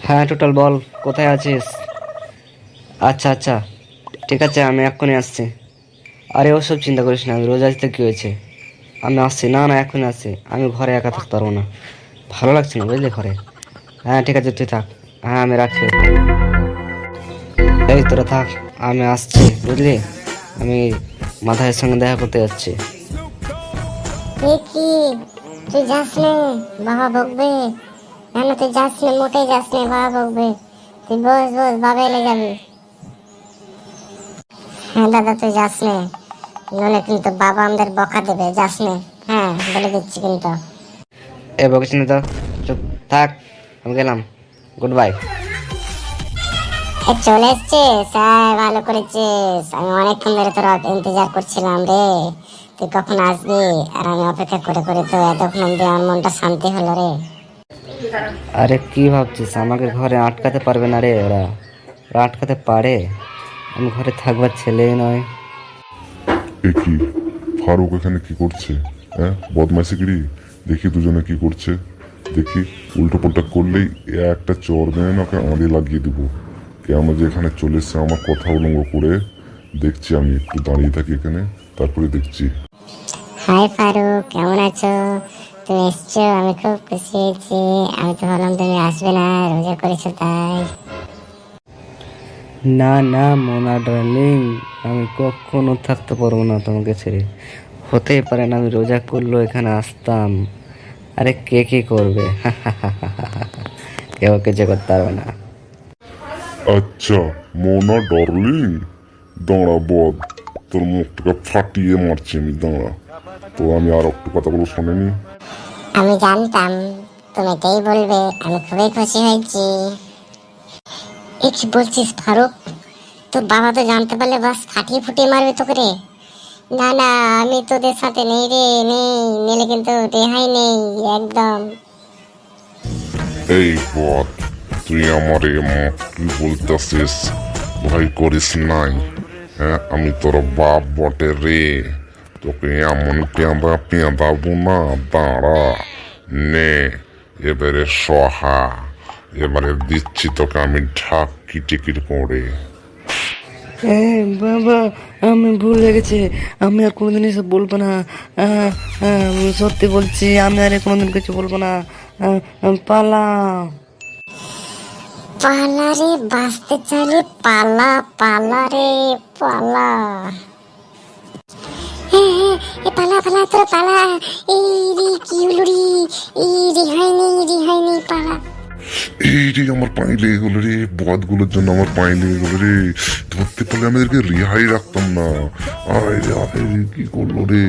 হ্যাঁ টোটাল বল, কোথায় আছিস? আচ্ছা আচ্ছা, ঠিক আছে, আমি এক্ষুনি আসছি। আরে ওসব চিন্তা করিস না, রোজ আসতে কী হয়েছে? আমি আসছি, না না এখনই আসছি। আমি ঘরে একা থাকতে পারবো না, ভালো লাগছে না বুঝলি ঘরে। হ্যাঁ ঠিক আছে, তুই থাক। হ্যাঁ আমি রাখছি। এই তোরা থাক, আমি আসছি বুঝলি। আমি মাথায়ের সঙ্গে দেখা করতে যাচ্ছি। এ কি, তুই যাস নে, বাবা বকবে। না না, তুই যাস নে, মোটেই যাস নে, বাবা বকবে। তুই বস বস, বাবা এলে যাবি। হ্যাঁ দাদা, তুই যাস নে, নইলে কিন্তু বাবা আমাদের বকা দেবে। যাস নে, হ্যাঁ বলে দিচ্ছি কিন্তু। এ বকিস না তো, চুপ থাক, আমি গেলাম, গুড বাই। এ চলে এসছিস, হ্যাঁ ভালো করেছিস। আমি অনেকক্ষণ ধরে তোর ইন্তজার করছিলাম রে। তুই কখন আসবি আর আমি অপেক্ষা করে করে তো এতক্ষণ অব্দি আমার মনটা শান্তি হলো রে। আরে কি ভাবছিস, আমাকে ঘরে আটকাতে পারবে না রে ওরা? ওরা আটকাতে পারে? আমি ঘরে থাকবার ছেলেই নয়। এ কি, ফারুক এখানে কি করছে? হ্যাঁ, বদমাইশিগিরি। দেখি দুজনে কি করছে। দেখি, উল্টো পাল্টা করলেই এ একটা চর দেয় না, ওকে আঁধে লাগিয়ে দিব। কেন যে এখানে চলে এসছে আমার কথা উলঙ্গ করে। দেখছি, আমি একটু দাঁড়িয়ে থাকি এখানে, তারপরে দেখছি। হাই ফারুক, কেমন আছো? তুমি এসছো, আমি খুব খুশি হয়েছি। আমি তো ভাবলাম তুমি আসবে না, রোজা করেছো তাই। না না মোনা ডার্লিং, আমি কখনো থাকতে পারবো না তোমাকে ছেড়ে। হতেই পারে না আমি রোজা করলেও এখানে আসতাম। আরে কে কি করবে? কেউ কিছু করতে পারবে না। আচ্ছা, মোনা ডার্লিং, দাঁড়া বদ, তোর মুখটাকে ফাটিয়ে মারছি আমি, দাঁড়া। তো আমি আর একটু কথাগুলো শোনেনি। আমি জানতাম তুমি এটাই বলবে, আমি খুবই খুশি হয়েছি। এ কি বলছিস ফারুক? তোর বাবা তো জানতে পারলে বাস ফাটিয়ে ফুটিয়ে মারবে তোকে রে। না না, আমি তোদের সাথে নেই রে, নেই, নিলে কিন্তু রেহাই নেই একদম। এই বদ, তুই আমার কি বলতেছিস? ভয় করিস নাই। হ্যাঁ, আমি তোর বাপ বটে রে। তোকে এমন পেঁদা পেঁদাবো না, দাঁড়া। নে, এবারে সহা। এবারে দিচ্ছি তোকে আমি ঢাকি টিকিট করে। বাবা, আমি ভুলে গেছি, আমি আর কোনোদিন এসব বলবো না। সত্যি বলছি, আমি আর কোনোদিন কিছু বলবো না। পালা। পালা রে, বাঁচতে চাইলে পালা, পালা রে, পালা। হ্যাঁ হ্যাঁ, এ পালা পালা, তোরা পালা। এই রে, কি হলো রে? এই রেহাই নেই, রেহাই নেই, পালা। এই রে, আমার পায়ে লেগে গেলো রে, বদগুলোর জন্য আমার পায়ে লেগে গেলো রে। ধরতে পারলে আমাদেরকে রেহাই রাখতাম না। আয় রে, আয় রে, কি করলো রে?